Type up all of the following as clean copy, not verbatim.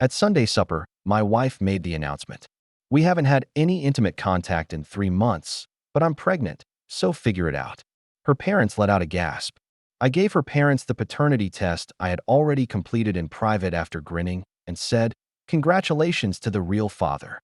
At Sunday supper, my wife made the announcement. We haven't had any intimate contact in 3 months, but I'm pregnant, so figure it out. Her parents let out a gasp. I gave her parents the paternity test I had already completed in private after grinning and said, "Congratulations to the real father."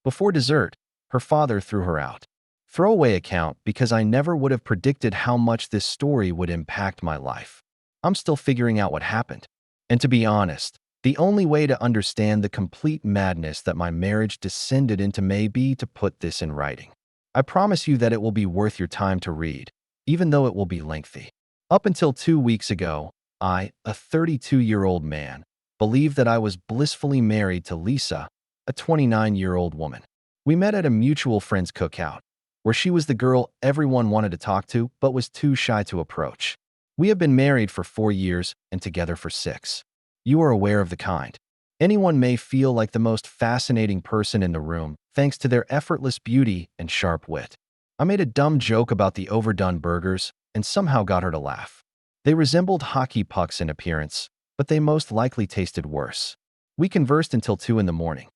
Before dessert, her father threw her out. Throwaway account because I never would have predicted how much this story would impact my life. I'm still figuring out what happened. And to be honest, the only way to understand the complete madness that my marriage descended into may be to put this in writing. I promise you that it will be worth your time to read, even though it will be lengthy. Up until 2 weeks ago, I, a 32-year-old man, believed that I was blissfully married to Lisa, a 29-year-old woman. We met at a mutual friend's cookout, where she was the girl everyone wanted to talk to but was too shy to approach. We have been married for 4 years and together for 6. You are aware of the kind. Anyone may feel like the most fascinating person in the room thanks to their effortless beauty and sharp wit. I made a dumb joke about the overdone burgers and somehow got her to laugh. They resembled hockey pucks in appearance, but they most likely tasted worse. We conversed until 2 in the morning.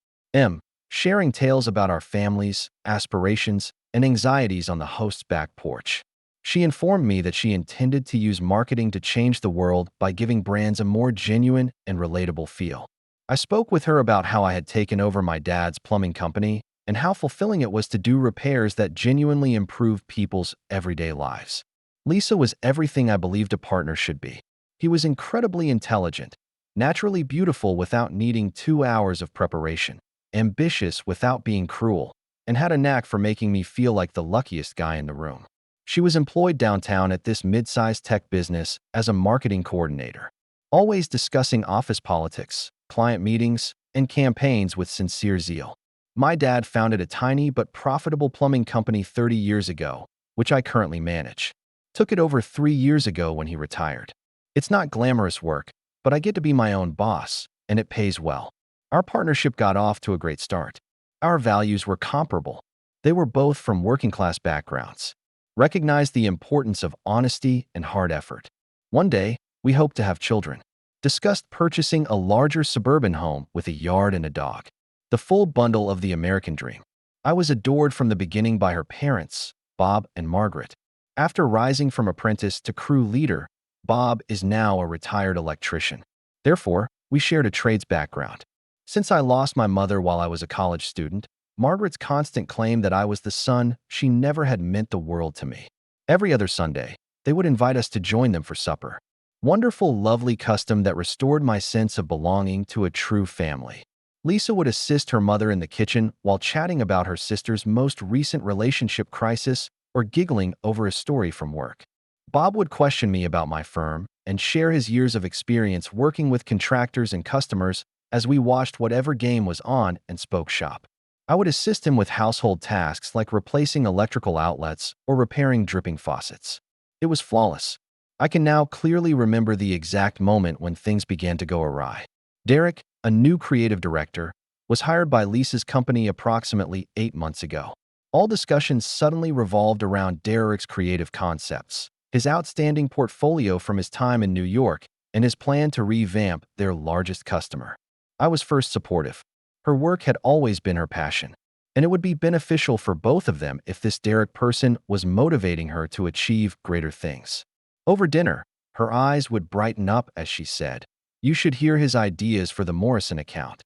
Sharing tales about our families, aspirations, and anxieties on the host's back porch. She informed me that she intended to use marketing to change the world by giving brands a more genuine and relatable feel. I spoke with her about how I had taken over my dad's plumbing company and how fulfilling it was to do repairs that genuinely improve people's everyday lives. Lisa was everything I believed a partner should be. He was incredibly intelligent, naturally beautiful without needing 2 hours of preparation, ambitious without being cruel, and had a knack for making me feel like the luckiest guy in the room. She was employed downtown at this mid-sized tech business as a marketing coordinator, always discussing office politics, client meetings, and campaigns with sincere zeal. My dad founded a tiny but profitable plumbing company 30 years ago, which I currently manage. Took it over 3 years ago when he retired. It's not glamorous work, but I get to be my own boss, and it pays well. Our partnership got off to a great start. Our values were comparable. They were both from working-class backgrounds. Recognized the importance of honesty and hard effort. One day, we hoped to have children. Discussed purchasing a larger suburban home with a yard and a dog. The full bundle of the American dream. I was adored from the beginning by her parents, Bob and Margaret. After rising from apprentice to crew leader, Bob is now a retired electrician. Therefore, we shared a trades background. Since I lost my mother while I was a college student, Margaret's constant claim that I was the son she never had meant the world to me. Every other Sunday, they would invite us to join them for supper. Wonderful, lovely custom that restored my sense of belonging to a true family. Lisa would assist her mother in the kitchen while chatting about her sister's most recent relationship crisis or giggling over a story from work. Bob would question me about my firm and share his years of experience working with contractors and customers as we watched whatever game was on and spoke shop. I would assist him with household tasks like replacing electrical outlets or repairing dripping faucets. It was flawless. I can now clearly remember the exact moment when things began to go awry. Derek, a new creative director, was hired by Lisa's company approximately 8 months ago. All discussions suddenly revolved around Derek's creative concepts, his outstanding portfolio from his time in New York, and his plan to revamp their largest customer. I was first supportive. Her work had always been her passion, and it would be beneficial for both of them if this Derek person was motivating her to achieve greater things. Over dinner, her eyes would brighten up as she said, "You should hear his ideas for the Morrison account.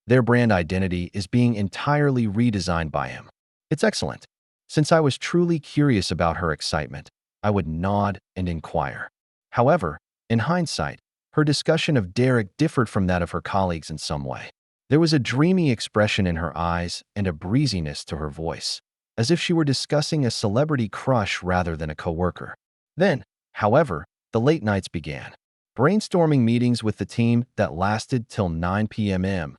Their brand identity is being entirely redesigned by him. It's excellent." Since I was truly curious about her excitement, I would nod and inquire. However, in hindsight, her discussion of Derek differed from that of her colleagues in some way. There was a dreamy expression in her eyes and a breeziness to her voice, as if she were discussing a celebrity crush rather than a coworker. Then, however, the late nights began. Brainstorming meetings with the team that lasted till 9 p.m.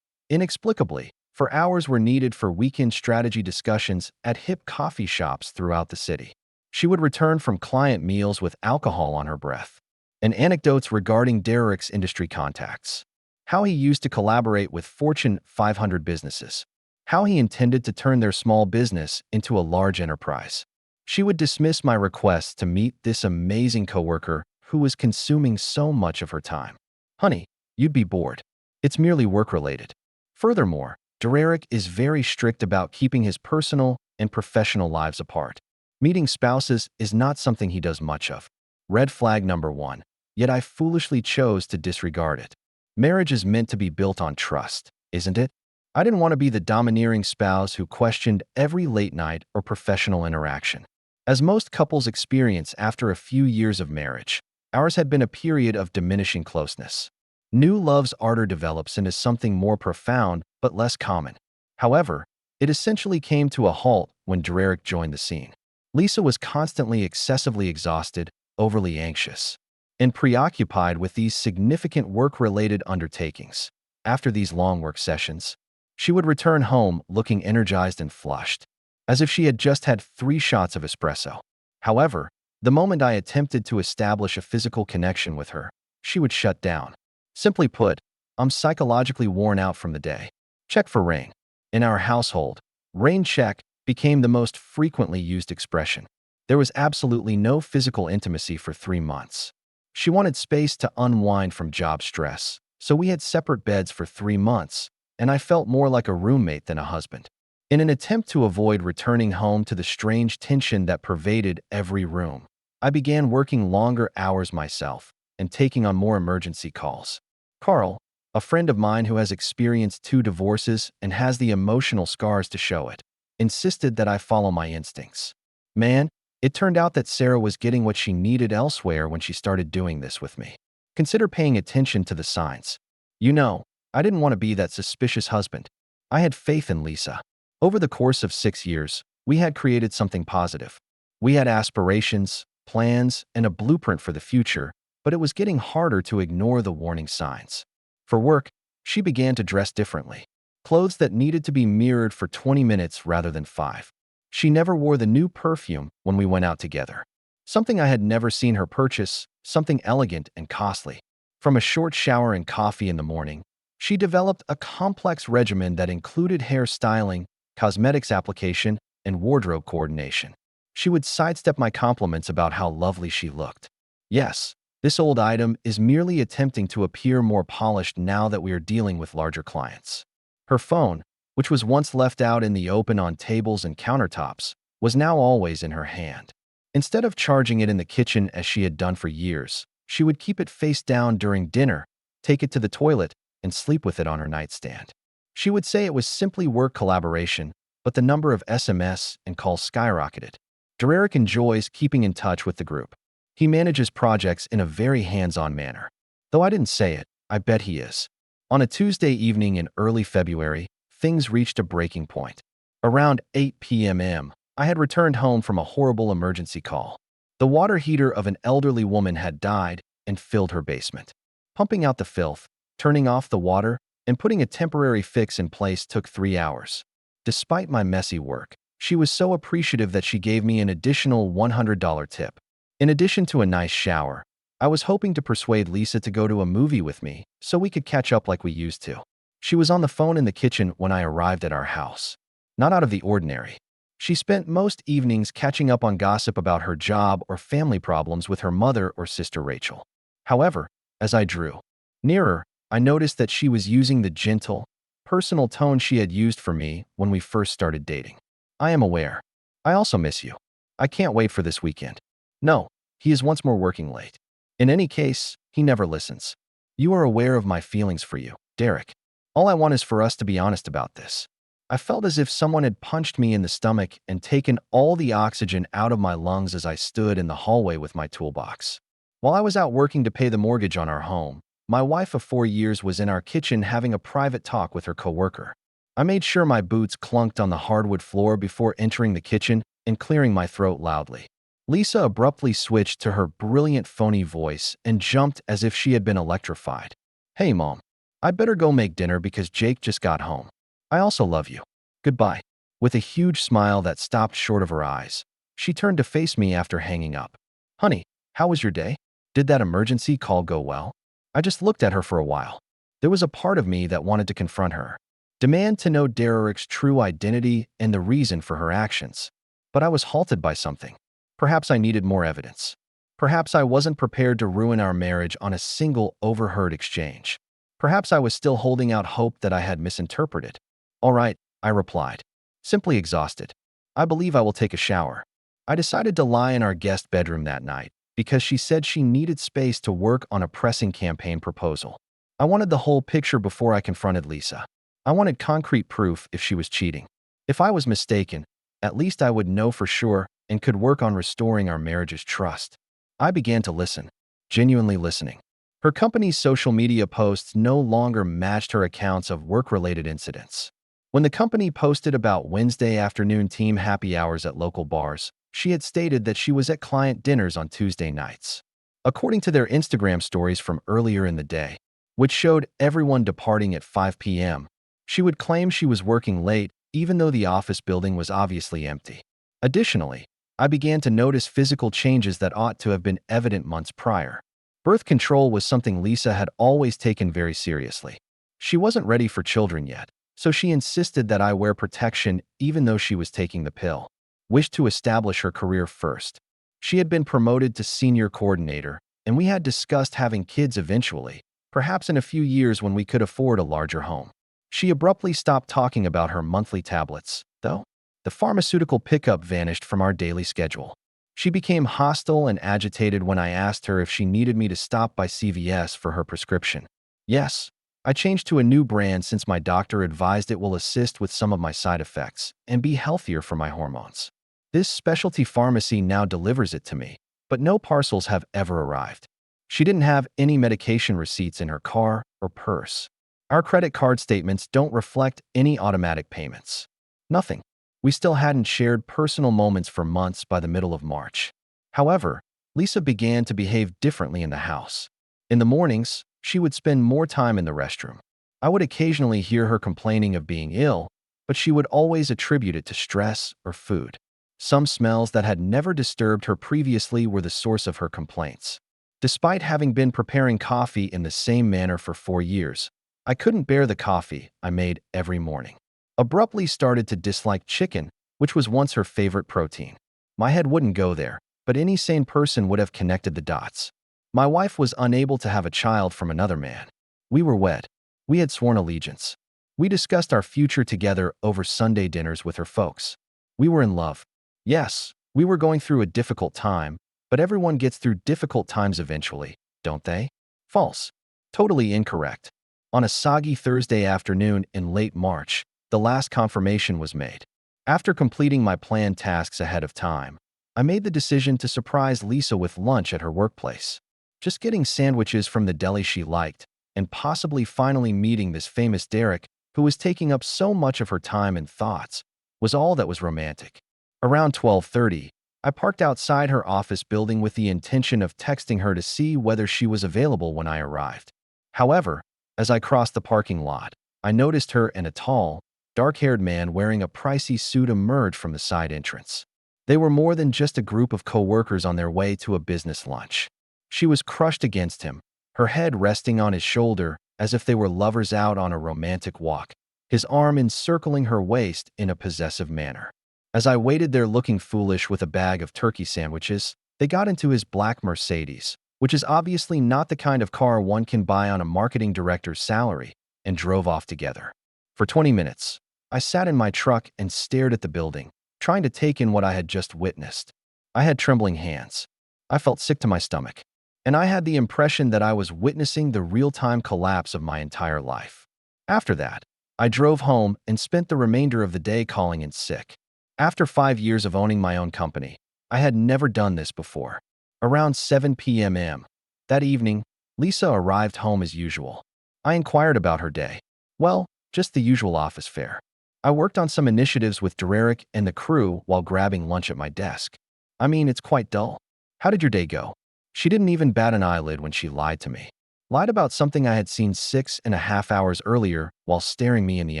Inexplicably, for hours were needed for weekend strategy discussions at hip coffee shops throughout the city. She would return from client meals with alcohol on her breath, and anecdotes regarding Derek's industry contacts. How he used to collaborate with Fortune 500 businesses. How he intended to turn their small business into a large enterprise. She would dismiss my requests to meet this amazing coworker who was consuming so much of her time. "Honey, you'd be bored. It's merely work-related. Furthermore, Derek is very strict about keeping his personal and professional lives apart. Meeting spouses is not something he does much of. Red flag number 1. Yet I foolishly chose to disregard it. Marriage is meant to be built on trust, isn't it? I didn't want to be the domineering spouse who questioned every late night or professional interaction. As most couples experience after a few years of marriage, ours had been a period of diminishing closeness. New love's ardor develops into something more profound but less common. However, it essentially came to a halt when Derek joined the scene. Lisa was constantly excessively exhausted, overly anxious, and preoccupied with these significant work-related undertakings. After these long work sessions, she would return home looking energized and flushed, as if she had just had 3 shots of espresso. However, the moment I attempted to establish a physical connection with her, she would shut down. Simply put, I'm psychologically worn out from the day. Check for rain. In our household, rain check became the most frequently used expression. There was absolutely no physical intimacy for 3 months. She wanted space to unwind from job stress, so we had separate beds for 3 months, and I felt more like a roommate than a husband. In an attempt to avoid returning home to the strange tension that pervaded every room, I began working longer hours myself and taking on more emergency calls. Carl, a friend of mine who has experienced 2 divorces and has the emotional scars to show it, insisted that I follow my instincts. Man, it turned out that Sarah was getting what she needed elsewhere when she started doing this with me. Consider paying attention to the signs. You know, I didn't want to be that suspicious husband. I had faith in Lisa. Over the course of 6 years, we had created something positive. We had aspirations, plans, and a blueprint for the future, but it was getting harder to ignore the warning signs. For work, she began to dress differently. Clothes that needed to be mirrored for 20 minutes rather than 5. She never wore the new perfume when we went out together. Something I had never seen her purchase, something elegant and costly. From a short shower and coffee in the morning, she developed a complex regimen that included hair styling, cosmetics application, and wardrobe coordination. She would sidestep my compliments about how lovely she looked. Yes, this old item is merely attempting to appear more polished now that we are dealing with larger clients. Her phone, which was once left out in the open on tables and countertops, was now always in her hand. Instead of charging it in the kitchen as she had done for years, she would keep it face down during dinner, take it to the toilet, and sleep with it on her nightstand. She would say it was simply work collaboration, but the number of SMS and calls skyrocketed. Derek enjoys keeping in touch with the group. He manages projects in a very hands-on manner. Though I didn't say it, I bet he is. On a Tuesday evening in early February, things reached a breaking point. Around 8 p.m., I had returned home from a horrible emergency call. The water heater of an elderly woman had died and filled her basement. Pumping out the filth, turning off the water, and putting a temporary fix in place took 3 hours. Despite my messy work, she was so appreciative that she gave me an additional $100 tip. In addition to a nice shower, I was hoping to persuade Lisa to go to a movie with me so we could catch up like we used to. She was on the phone in the kitchen when I arrived at our house. Not out of the ordinary. She spent most evenings catching up on gossip about her job or family problems with her mother or sister Rachel. However, as I drew nearer, I noticed that she was using the gentle, personal tone she had used for me when we first started dating. I am aware. I also miss you. I can't wait for this weekend. No, he is once more working late. In any case, he never listens. You are aware of my feelings for you, Derek. All I want is for us to be honest about this. I felt as if someone had punched me in the stomach and taken all the oxygen out of my lungs as I stood in the hallway with my toolbox. While I was out working to pay the mortgage on our home, my wife of 4 years was in our kitchen having a private talk with her coworker. I made sure my boots clunked on the hardwood floor before entering the kitchen and clearing my throat loudly. Lisa abruptly switched to her brilliant phony voice and jumped as if she had been electrified. Hey, Mom. I'd better go make dinner because Jake just got home. I also love you. Goodbye. With a huge smile that stopped short of her eyes, she turned to face me after hanging up. Honey, how was your day? Did that emergency call go well? I just looked at her for a while. There was a part of me that wanted to confront her, demand to know Derek's true identity and the reason for her actions. But I was halted by something. Perhaps I needed more evidence. Perhaps I wasn't prepared to ruin our marriage on a single overheard exchange. Perhaps I was still holding out hope that I had misinterpreted. All right, I replied, simply exhausted. I believe I will take a shower. I decided to lie in our guest bedroom that night because she said she needed space to work on a pressing campaign proposal. I wanted the whole picture before I confronted Lisa. I wanted concrete proof if she was cheating. If I was mistaken, at least I would know for sure and could work on restoring our marriage's trust. I began to listen, genuinely listening. Her company's social media posts no longer matched her accounts of work-related incidents. When the company posted about Wednesday afternoon team happy hours at local bars, she had stated that she was at client dinners on Tuesday nights. According to their Instagram stories from earlier in the day, which showed everyone departing at 5 p.m., she would claim she was working late even though the office building was obviously empty. Additionally, I began to notice physical changes that ought to have been evident months prior. Birth control was something Lisa had always taken very seriously. She wasn't ready for children yet, so she insisted that I wear protection even though she was taking the pill. Wished to establish her career first. She had been promoted to senior coordinator, and we had discussed having kids eventually, perhaps in a few years when we could afford a larger home. She abruptly stopped talking about her monthly tablets, though. The pharmaceutical pickup vanished from our daily schedule. She became hostile and agitated when I asked her if she needed me to stop by CVS for her prescription. Yes, I changed to a new brand since my doctor advised it will assist with some of my side effects and be healthier for my hormones. This specialty pharmacy now delivers it to me, but no parcels have ever arrived. She didn't have any medication receipts in her car or purse. Our credit card statements don't reflect any automatic payments. Nothing. We still hadn't shared personal moments for months by the middle of March. However, Lisa began to behave differently in the house. In the mornings, she would spend more time in the restroom. I would occasionally hear her complaining of being ill, but she would always attribute it to stress or food. Some smells that had never disturbed her previously were the source of her complaints. Despite having been preparing coffee in the same manner for 4 years, I couldn't bear the coffee I made every morning. Abruptly started to dislike chicken, which was once her favorite protein. My head wouldn't go there, but any sane person would have connected the dots. My wife was unable to have a child from another man. We were wed. We had sworn allegiance. We discussed our future together over Sunday dinners with her folks. We were in love. Yes, we were going through a difficult time, but everyone gets through difficult times eventually, don't they? False. Totally incorrect. On a soggy Thursday afternoon in late March, the last confirmation was made. After completing my planned tasks ahead of time, I made the decision to surprise Lisa with lunch at her workplace. Just getting sandwiches from the deli she liked, and possibly finally meeting this famous Derek, who was taking up so much of her time and thoughts, was all that was romantic. Around 12:30, I parked outside her office building with the intention of texting her to see whether she was available when I arrived. However, as I crossed the parking lot, I noticed her and a tall, dark-haired man wearing a pricey suit emerge from the side entrance. They were more than just a group of coworkers on their way to a business lunch. She was crushed against him, her head resting on his shoulder as if they were lovers out on a romantic walk, his arm encircling her waist in a possessive manner. As I waited there looking foolish with a bag of turkey sandwiches, they got into his black Mercedes, which is obviously not the kind of car one can buy on a marketing director's salary, and drove off together. For 20 minutes, I sat in my truck and stared at the building, trying to take in what I had just witnessed. I had trembling hands. I felt sick to my stomach, and I had the impression that I was witnessing the real-time collapse of my entire life. After that, I drove home and spent the remainder of the day calling in sick. After 5 years of owning my own company, I had never done this before. Around 7 p.m. that evening, Lisa arrived home as usual. I inquired about her day. Well, just the usual office fare. I worked on some initiatives with Derek and the crew while grabbing lunch at my desk. I mean, it's quite dull. How did your day go? She didn't even bat an eyelid when she lied to me. Lied about something I had seen 6.5 hours earlier while staring me in the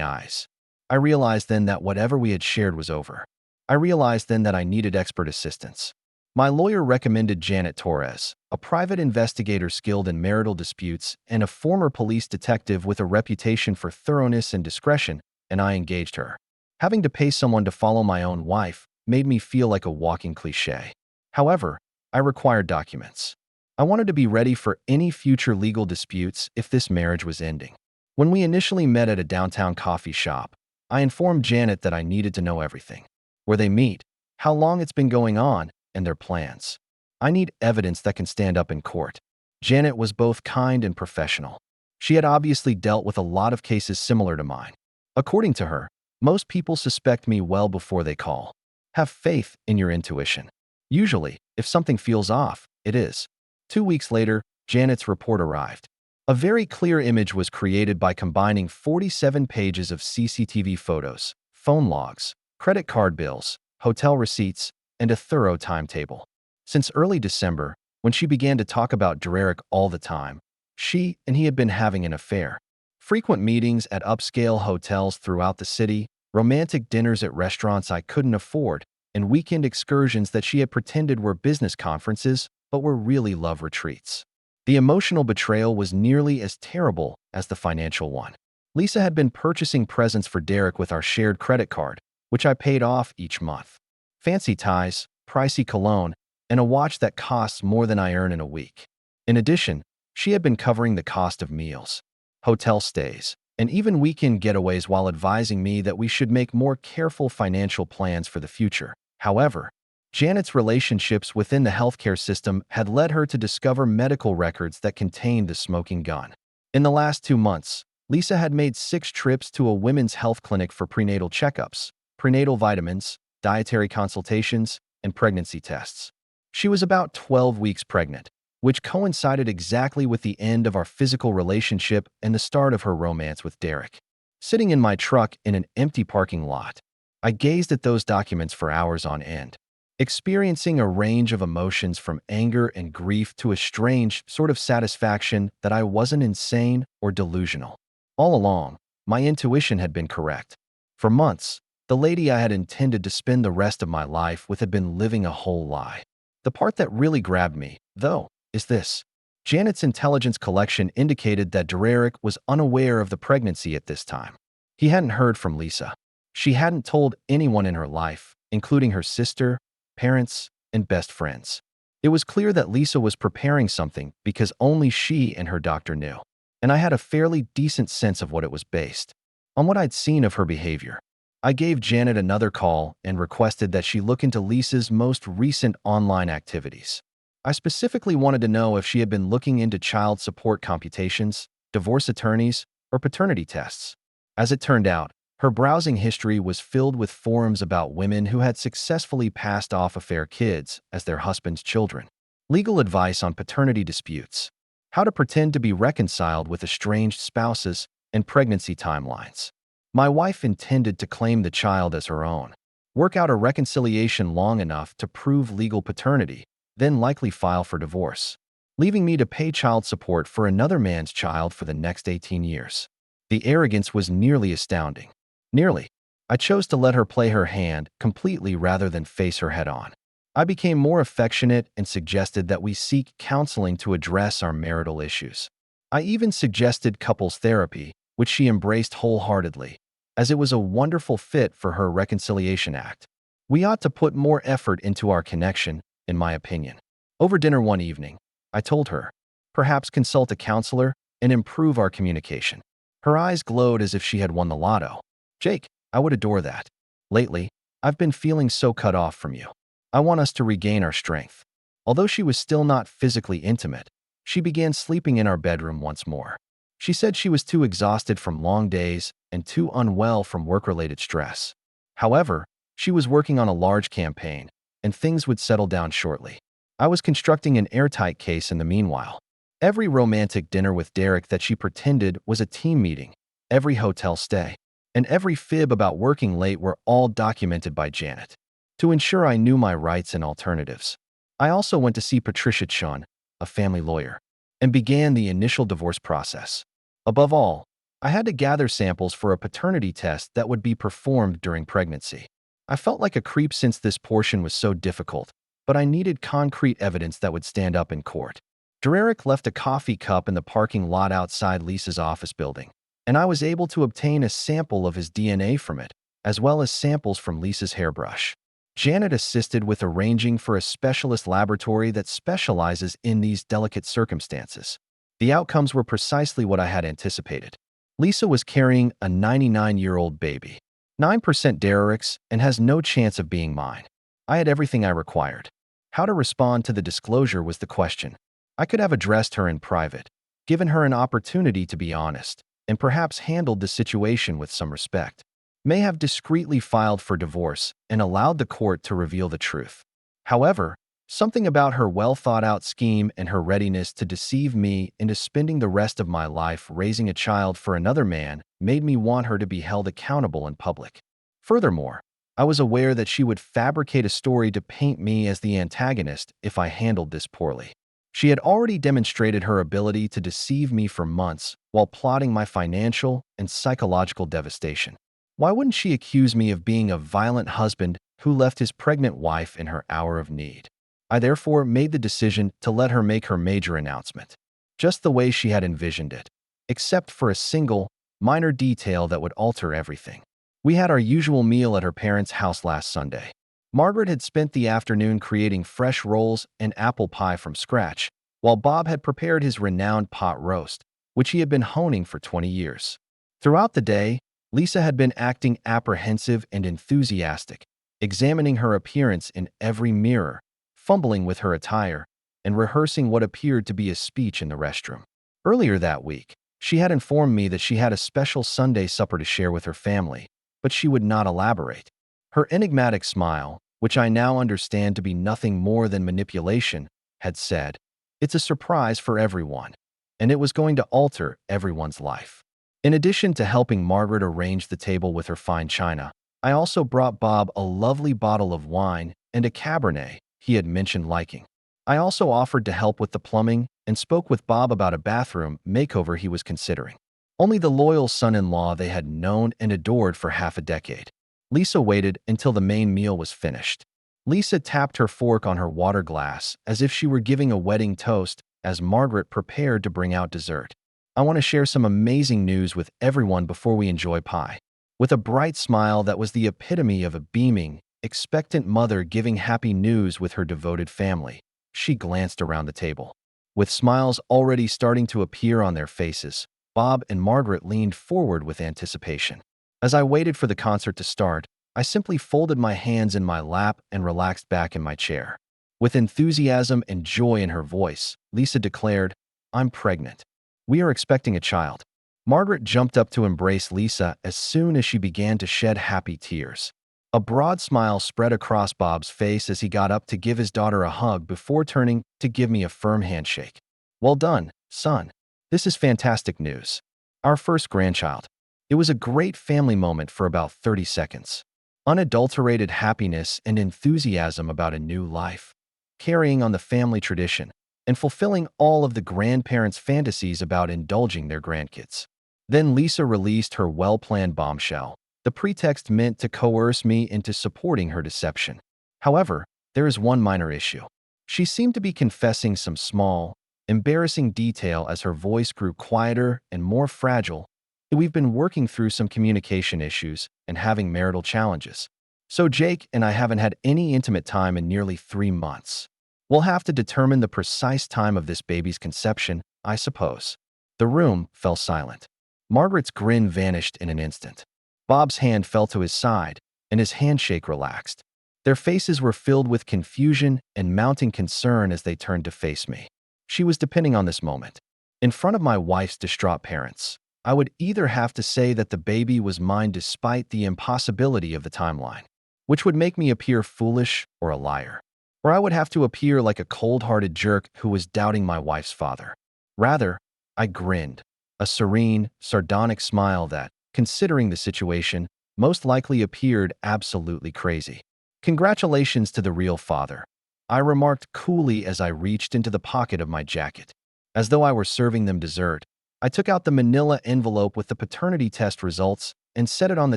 eyes. I realized then that whatever we had shared was over. I realized then that I needed expert assistance. My lawyer recommended Janet Torres, a private investigator skilled in marital disputes and a former police detective with a reputation for thoroughness and discretion, and I engaged her. Having to pay someone to follow my own wife made me feel like a walking cliché. However, I required documents. I wanted to be ready for any future legal disputes if this marriage was ending. When we initially met at a downtown coffee shop, I informed Janet that I needed to know everything: where they meet, how long it's been going on, and their plans. I need evidence that can stand up in court. Janet was both kind and professional. She had obviously dealt with a lot of cases similar to mine. According to her, most people suspect me well before they call. Have faith in your intuition. Usually, if something feels off, it is. 2 weeks later, Janet's report arrived. A very clear image was created by combining 47 pages of CCTV photos, phone logs, credit card bills, hotel receipts, and a thorough timetable. Since early December, when she began to talk about Derek all the time, she and he had been having an affair. Frequent meetings at upscale hotels throughout the city, romantic dinners at restaurants I couldn't afford, and weekend excursions that she had pretended were business conferences but were really love retreats. The emotional betrayal was nearly as terrible as the financial one. Lisa had been purchasing presents for Derek with our shared credit card, which I paid off each month. Fancy ties, pricey cologne, and a watch that costs more than I earn in a week. In addition, she had been covering the cost of meals, hotel stays, and even weekend getaways while advising me that we should make more careful financial plans for the future. However, Janet's relationships within the healthcare system had led her to discover medical records that contained the smoking gun. In the last 2 months, Lisa had made 6 trips to a women's health clinic for prenatal checkups, prenatal vitamins, dietary consultations, and pregnancy tests. She was about 12 weeks pregnant, which coincided exactly with the end of our physical relationship and the start of her romance with Derek. Sitting in my truck in an empty parking lot, I gazed at those documents for hours on end, experiencing a range of emotions from anger and grief to a strange sort of satisfaction that I wasn't insane or delusional. All along, my intuition had been correct. For months, the lady I had intended to spend the rest of my life with had been living a whole lie. The part that really grabbed me, though, is this. Janet's intelligence collection indicated that Derek was unaware of the pregnancy at this time. He hadn't heard from Lisa. She hadn't told anyone in her life, including her sister, parents, and best friends. It was clear that Lisa was preparing something because only she and her doctor knew, and I had a fairly decent sense of what it was based on what I'd seen of her behavior. I gave Janet another call and requested that she look into Lisa's most recent online activities. I specifically wanted to know if she had been looking into child support computations, divorce attorneys, or paternity tests. As it turned out, her browsing history was filled with forums about women who had successfully passed off affair kids as their husband's children, legal advice on paternity disputes, how to pretend to be reconciled with estranged spouses, and pregnancy timelines. My wife intended to claim the child as her own, work out a reconciliation long enough to prove legal paternity, then likely file for divorce, leaving me to pay child support for another man's child for the next 18 years. The arrogance was nearly astounding. Nearly. I chose to let her play her hand completely rather than face her head-on. I became more affectionate and suggested that we seek counseling to address our marital issues. I even suggested couples therapy, which she embraced wholeheartedly, as it was a wonderful fit for her reconciliation act. We ought to put more effort into our connection, in my opinion. Over dinner one evening, I told her, perhaps consult a counselor and improve our communication. Her eyes glowed as if she had won the lotto. Jake, I would adore that. Lately, I've been feeling so cut off from you. I want us to regain our strength. Although she was still not physically intimate, she began sleeping in our bedroom once more. She said she was too exhausted from long days and too unwell from work-related stress. However, she was working on a large campaign, and things would settle down shortly. I was constructing an airtight case in the meanwhile. Every romantic dinner with Derek that she pretended was a team meeting, every hotel stay, and every fib about working late were all documented by Janet, to ensure I knew my rights and alternatives. I also went to see Patricia Chun, a family lawyer, and began the initial divorce process. Above all, I had to gather samples for a paternity test that would be performed during pregnancy. I felt like a creep since this portion was so difficult, but I needed concrete evidence that would stand up in court. Derek left a coffee cup in the parking lot outside Lisa's office building, and I was able to obtain a sample of his DNA from it, as well as samples from Lisa's hairbrush. Janet assisted with arranging for a specialist laboratory that specializes in these delicate circumstances. The outcomes were precisely what I had anticipated. Lisa was carrying a 99-year-old baby, 9% derricks, and has no chance of being mine. I had everything I required. How to respond to the disclosure was the question. I could have addressed her in private, given her an opportunity to be honest, and perhaps handled the situation with some respect. May have discreetly filed for divorce and allowed the court to reveal the truth. However, something about her well-thought-out scheme and her readiness to deceive me into spending the rest of my life raising a child for another man made me want her to be held accountable in public. Furthermore, I was aware that she would fabricate a story to paint me as the antagonist if I handled this poorly. She had already demonstrated her ability to deceive me for months while plotting my financial and psychological devastation. Why wouldn't she accuse me of being a violent husband who left his pregnant wife in her hour of need? I therefore made the decision to let her make her major announcement, just the way she had envisioned it, except for a single, minor detail that would alter everything. We had our usual meal at her parents' house last Sunday. Margaret had spent the afternoon creating fresh rolls and apple pie from scratch, while Bob had prepared his renowned pot roast, which he had been honing for 20 years. Throughout the day, Lisa had been acting apprehensive and enthusiastic, examining her appearance in every mirror, fumbling with her attire, and rehearsing what appeared to be a speech in the restroom. Earlier that week, she had informed me that she had a special Sunday supper to share with her family, but she would not elaborate. Her enigmatic smile, which I now understand to be nothing more than manipulation, had said, "It's a surprise for everyone," and it was going to alter everyone's life. In addition to helping Margaret arrange the table with her fine china, I also brought Bob a lovely bottle of wine and a Cabernet he had mentioned liking. I also offered to help with the plumbing and spoke with Bob about a bathroom makeover he was considering. Only the loyal son-in-law they had known and adored for half a decade. Lisa waited until the main meal was finished. Lisa tapped her fork on her water glass as if she were giving a wedding toast as Margaret prepared to bring out dessert. "I want to share some amazing news with everyone before we enjoy pie." With a bright smile that was the epitome of a beaming, expectant mother giving happy news with her devoted family, she glanced around the table. With smiles already starting to appear on their faces, Bob and Margaret leaned forward with anticipation. As I waited for the concert to start, I simply folded my hands in my lap and relaxed back in my chair. With enthusiasm and joy in her voice, Lisa declared, "I'm pregnant. We are expecting a child." Margaret jumped up to embrace Lisa as soon as she began to shed happy tears. A broad smile spread across Bob's face as he got up to give his daughter a hug before turning to give me a firm handshake. "Well done, son. This is fantastic news. Our first grandchild." It was a great family moment for about 30 seconds. Unadulterated happiness and enthusiasm about a new life, carrying on the family tradition, and fulfilling all of the grandparents' fantasies about indulging their grandkids. Then Lisa released her well-planned bombshell, the pretext meant to coerce me into supporting her deception. However, there is one minor issue. She seemed to be confessing some small, embarrassing detail as her voice grew quieter and more fragile. "We've been working through some communication issues and having marital challenges. So Jake and I haven't had any intimate time in nearly 3 months. We'll have to determine the precise time of this baby's conception, I suppose." The room fell silent. Margaret's grin vanished in an instant. Bob's hand fell to his side, and his handshake relaxed. Their faces were filled with confusion and mounting concern as they turned to face me. She was depending on this moment. In front of my wife's distraught parents, I would either have to say that the baby was mine despite the impossibility of the timeline, which would make me appear foolish or a liar, or I would have to appear like a cold-hearted jerk who was doubting my wife's father. Rather, I grinned, a serene, sardonic smile that, considering the situation, most likely appeared absolutely crazy. "Congratulations to the real father," I remarked coolly as I reached into the pocket of my jacket. As though I were serving them dessert, I took out the manila envelope with the paternity test results and set it on the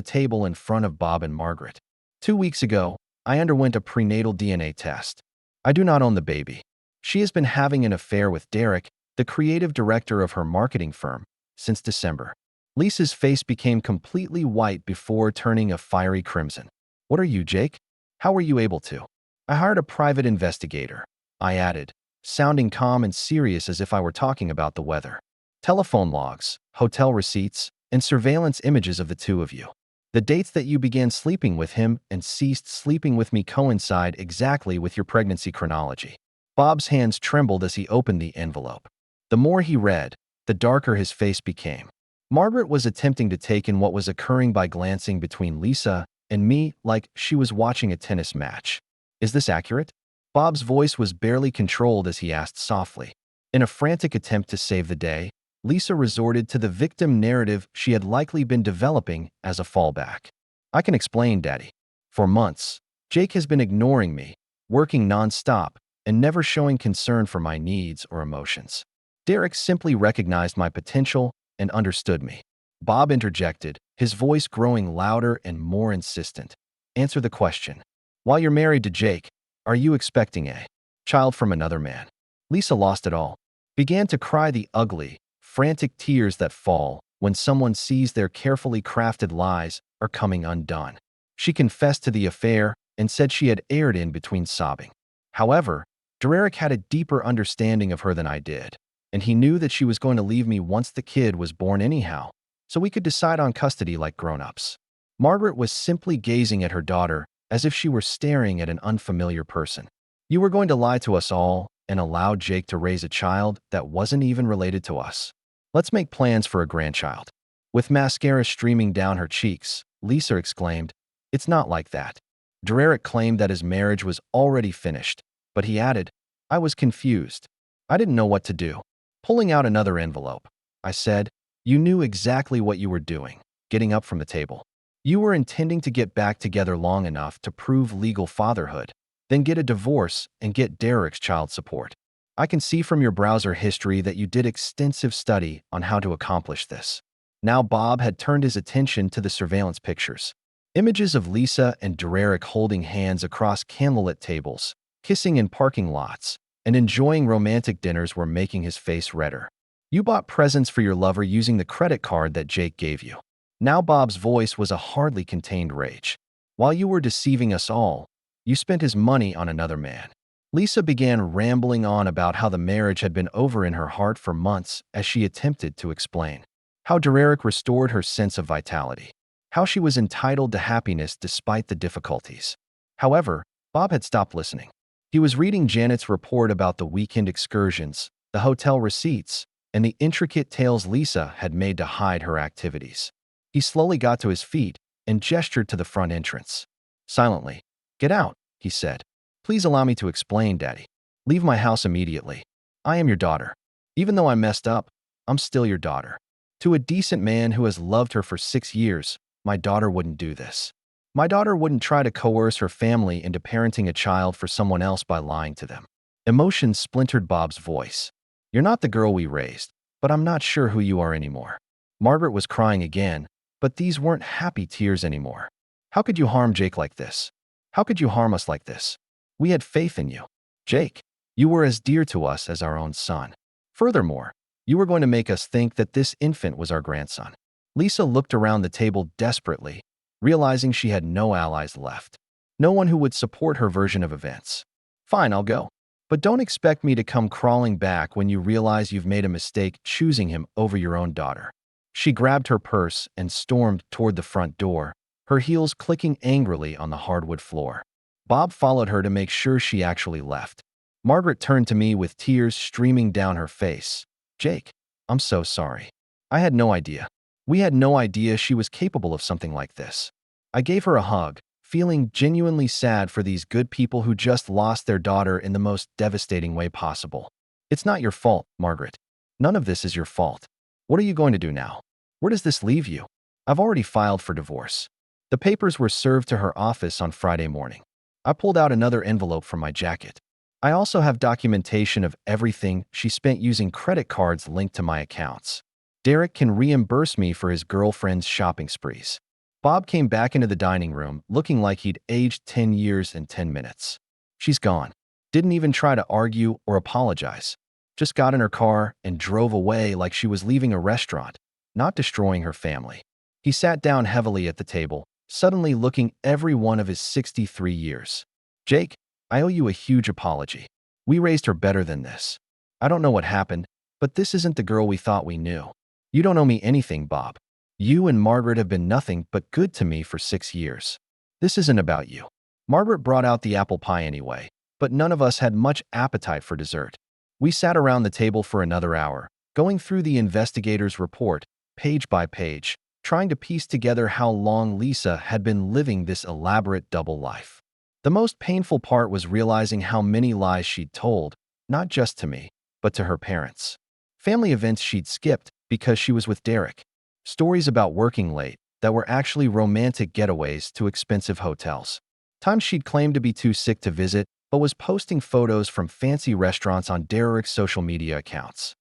table in front of Bob and Margaret. 2 weeks ago, I underwent a prenatal DNA test. I do not own the baby. She has been having an affair with Derek, the creative director of her marketing firm, since December. Lisa's face became completely white before turning a fiery crimson. "What are you, Jake?" How were you able to? I hired a private investigator, I added, sounding calm and serious as if I were talking about the weather. Telephone logs, hotel receipts, and surveillance images of the two of you. The dates that you began sleeping with him and ceased sleeping with me coincide exactly with your pregnancy chronology. Bob's hands trembled as he opened the envelope. The more he read, the darker his face became. Margaret was attempting to take in what was occurring by glancing between Lisa and me like she was watching a tennis match. Is this accurate? Bob's voice was barely controlled as he asked softly. In a frantic attempt to save the day, Lisa resorted to the victim narrative she had likely been developing as a fallback. I can explain, Daddy. For months, Jake has been ignoring me, working nonstop, and never showing concern for my needs or emotions. Derek simply recognized my potential and understood me. Bob interjected, his voice growing louder and more insistent. Answer the question. While you're married to Jake, are you expecting a child from another man? Lisa lost it all, began to cry the ugly, frantic tears that fall when someone sees their carefully crafted lies are coming undone. She confessed to the affair and said she had erred in between sobbing. However, Derek had a deeper understanding of her than I did, and he knew that she was going to leave me once the kid was born anyhow, so we could decide on custody like grown-ups. Margaret was simply gazing at her daughter as if she were staring at an unfamiliar person. You were going to lie to us all and allow Jake to raise a child that wasn't even related to us. Let's make plans for a grandchild. With mascara streaming down her cheeks, Lisa exclaimed, It's not like that. Derek claimed that his marriage was already finished, but he added, I was confused. I didn't know what to do. Pulling out another envelope, I said, You knew exactly what you were doing, getting up from the table. You were intending to get back together long enough to prove legal fatherhood, then get a divorce and get Derek's child support. I can see from your browser history that you did extensive study on how to accomplish this. Now Bob had turned his attention to the surveillance pictures. Images of Lisa and Derek holding hands across candlelit tables, kissing in parking lots, and enjoying romantic dinners were making his face redder. You bought presents for your lover using the credit card that Jake gave you. Now Bob's voice was a hardly contained rage. While you were deceiving us all, you spent his money on another man. Lisa began rambling on about how the marriage had been over in her heart for months as she attempted to explain. How Derek restored her sense of vitality. How she was entitled to happiness despite the difficulties. However, Bob had stopped listening. He was reading Janet's report about the weekend excursions, the hotel receipts, and the intricate tales Lisa had made to hide her activities. He slowly got to his feet and gestured to the front entrance. Silently, Get out, he said. Please allow me to explain, Daddy. Leave my house immediately. I am your daughter. Even though I messed up, I'm still your daughter. To a decent man who has loved her for 6 years, my daughter wouldn't do this. My daughter wouldn't try to coerce her family into parenting a child for someone else by lying to them. Emotion splintered Bob's voice. You're not the girl we raised, but I'm not sure who you are anymore. Margaret was crying again, but these weren't happy tears anymore. How could you harm Jake like this? How could you harm us like this? We had faith in you. Jake, you were as dear to us as our own son. Furthermore, you were going to make us think that this infant was our grandson. Lisa looked around the table desperately, realizing she had no allies left. No one who would support her version of events. Fine, I'll go. But don't expect me to come crawling back when you realize you've made a mistake choosing him over your own daughter. She grabbed her purse and stormed toward the front door, her heels clicking angrily on the hardwood floor. Bob followed her to make sure she actually left. Margaret turned to me with tears streaming down her face. Jake, I'm so sorry. I had no idea. We had no idea she was capable of something like this. I gave her a hug, feeling genuinely sad for these good people who just lost their daughter in the most devastating way possible. It's not your fault, Margaret. None of this is your fault. What are you going to do now? Where does this leave you? I've already filed for divorce. The papers were served to her office on Friday morning. I pulled out another envelope from my jacket. I also have documentation of everything she spent using credit cards linked to my accounts. Derek can reimburse me for his girlfriend's shopping sprees. Bob came back into the dining room looking like he'd aged 10 years and 10 minutes. She's gone. Didn't even try to argue or apologize. Just got in her car and drove away like she was leaving a restaurant, not destroying her family. He sat down heavily at the table, suddenly looking every one of his 63 years. Jake, I owe you a huge apology. We raised her better than this. I don't know what happened, but this isn't the girl we thought we knew. You don't owe me anything, Bob. You and Margaret have been nothing but good to me for 6 years. This isn't about you. Margaret brought out the apple pie anyway, but none of us had much appetite for dessert. We sat around the table for another hour, going through the investigator's report, page by page, trying to piece together how long Lisa had been living this elaborate double life. The most painful part was realizing how many lies she'd told, not just to me, but to her parents. Family events she'd skipped because she was with Derek. Stories about working late that were actually romantic getaways to expensive hotels. Times she'd claimed to be too sick to visit, but was posting photos from fancy restaurants on Derek's social media accounts.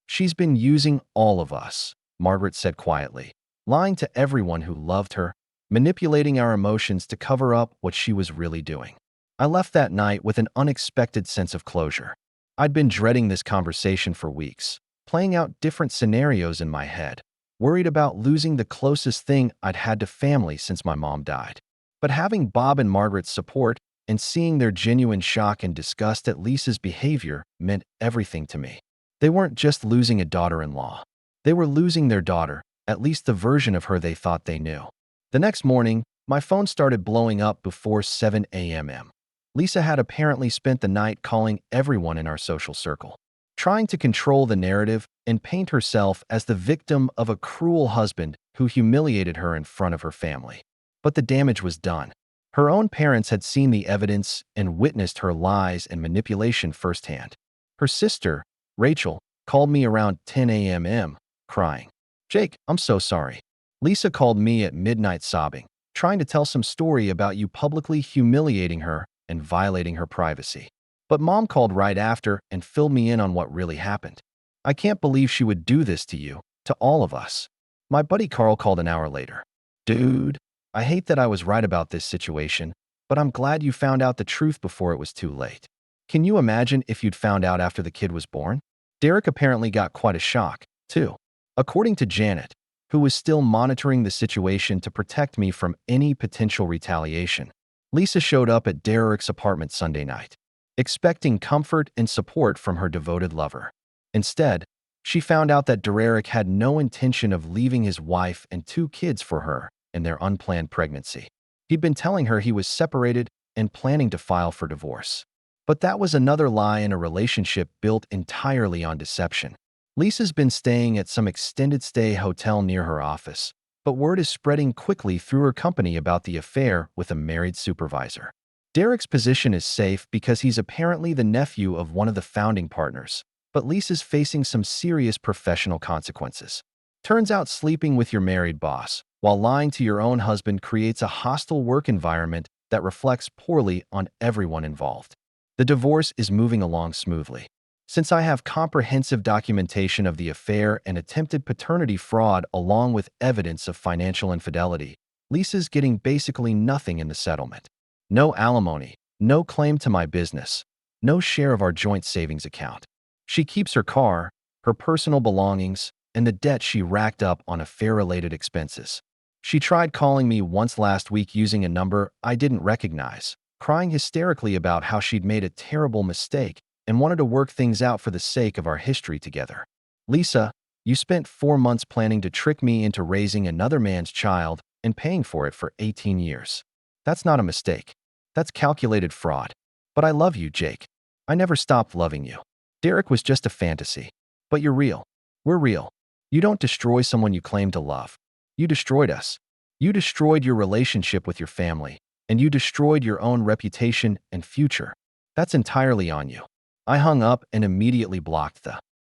She's been using all of us, Margaret said quietly, lying to everyone who loved her, manipulating our emotions to cover up what she was really doing. I left that night with an unexpected sense of closure. I'd been dreading this conversation for weeks, playing out different scenarios in my head, worried about losing the closest thing I'd had to family since my mom died. But having Bob and Margaret's support and seeing their genuine shock and disgust at Lisa's behavior meant everything to me. They weren't just losing a daughter-in-law. They were losing their daughter, at least the version of her they thought they knew. The next morning, my phone started blowing up before 7 a.m. Lisa had apparently spent the night calling everyone in our social circle, trying to control the narrative and paint herself as the victim of a cruel husband who humiliated her in front of her family. But the damage was done. Her own parents had seen the evidence and witnessed her lies and manipulation firsthand. Her sister, Rachel, called me around 10 a.m., crying. Jake, I'm so sorry. Lisa called me at midnight sobbing, trying to tell some story about you publicly humiliating her and violating her privacy. But Mom called right after and filled me in on what really happened. I can't believe she would do this to you, to all of us. My buddy Carl called an hour later. Dude, I hate that I was right about this situation, but I'm glad you found out the truth before it was too late. Can you imagine if you'd found out after the kid was born? Derek apparently got quite a shock, too. According to Janet, who was still monitoring the situation to protect me from any potential retaliation, Lisa showed up at Derek's apartment Sunday night, expecting comfort and support from her devoted lover. Instead, she found out that Derek had no intention of leaving his wife and 2 kids for her in their unplanned pregnancy. He'd been telling her he was separated and planning to file for divorce. But that was another lie in a relationship built entirely on deception. Lisa's been staying at some extended stay hotel near her office, but word is spreading quickly through her company about the affair with a married supervisor. Derek's position is safe because he's apparently the nephew of one of the founding partners, but Lisa's facing some serious professional consequences. Turns out sleeping with your married boss while lying to your own husband creates a hostile work environment that reflects poorly on everyone involved. The divorce is moving along smoothly. Since I have comprehensive documentation of the affair and attempted paternity fraud along with evidence of financial infidelity, Lisa's getting basically nothing in the settlement. No alimony, no claim to my business, no share of our joint savings account. She keeps her car, her personal belongings, and the debt she racked up on affair-related expenses. She tried calling me once last week using a number I didn't recognize, crying hysterically about how she'd made a terrible mistake and wanted to work things out for the sake of our history together. Lisa, you spent 4 months planning to trick me into raising another man's child and paying for it for 18 years. That's not a mistake. That's calculated fraud. But I love you, Jake. I never stopped loving you. Derek was just a fantasy. But you're real. We're real. You don't destroy someone you claim to love. You destroyed us. You destroyed your relationship with your family, and you destroyed your own reputation and future. That's entirely on you. I hung up and immediately blocked the